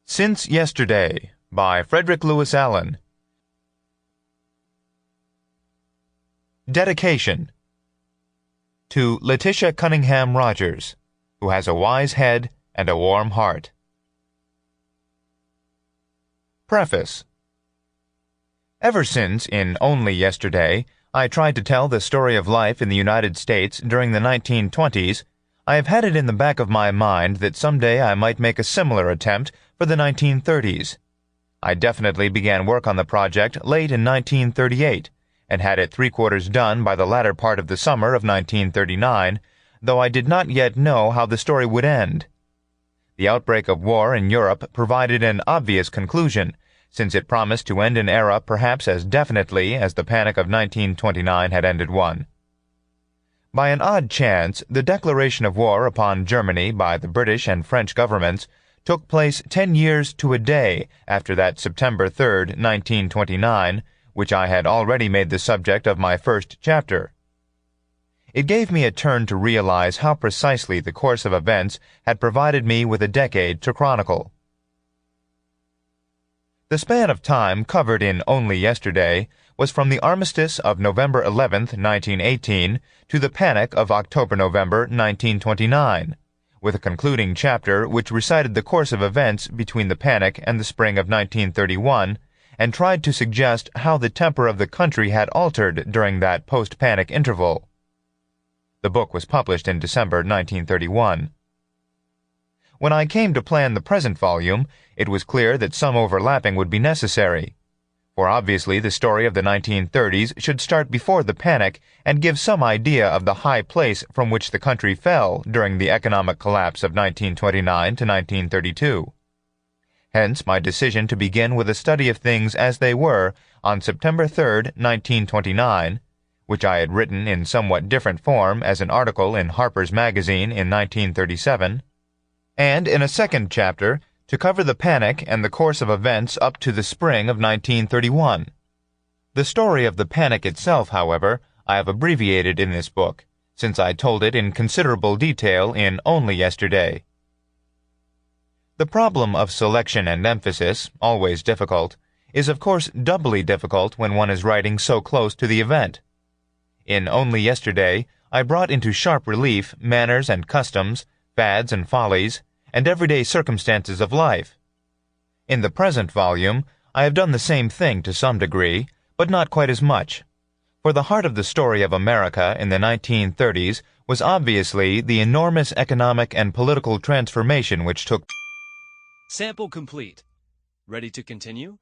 Since Yesterday by Frederick Lewis Allen. Dedication to Letitia Cunningham Rogers, who has a wise head and a warm heart. Preface. Ever since, in Only Yesterday, I tried to tell the story of life in the United States during the 1920s, I have had it in the back of my mind that someday I might make a similar attempt for the 1930s. I definitely began work on the project late in 1938, and had it three-quarters done by the latter part of the summer of 1939, though I did not yet know how the story would end. The outbreak of war in Europe provided an obvious conclusion, since it promised to end an era perhaps as definitely as the Panic of 1929 had ended one. By an odd chance, the declaration of war upon Germany by the British and French governments took place 10 years to a day after that September 3, 1929, which I had already made the subject of my first chapter. It gave me a turn to realize how precisely the course of events had provided me with a decade to chronicle. The span of time covered in Only Yesterday was from the armistice of November 11, 1918, to the Panic of October-November 1929, with a concluding chapter which recited the course of events between the Panic and the spring of 1931, and tried to suggest how the temper of the country had altered during that post-Panic interval. The book was published in December 1931. When I came to plan the present volume, it was clear that some overlapping would be necessary, for obviously the story of the 1930s should start before the Panic and give some idea of the high place from which the country fell during the economic collapse of 1929 to 1932. Hence my decision to begin with a study of things as they were on September 3, 1929, which I had written in somewhat different form as an article in Harper's Magazine in 1937, and in a second chapter to cover the Panic and the course of events up to the spring of 1931. The story of the Panic itself, however, I have abbreviated in this book, since I told it in considerable detail in Only Yesterday. The problem of selection and emphasis, always difficult, is of course doubly difficult when one is writing so close to the event. In Only Yesterday, I brought into sharp relief manners and customs, fads and follies, and everyday circumstances of life. In the present volume, I have done the same thing to some degree, but not quite as much, for the heart of the story of America in the 1930s was obviously the enormous economic and political transformation which took. Sample complete. Ready to continue?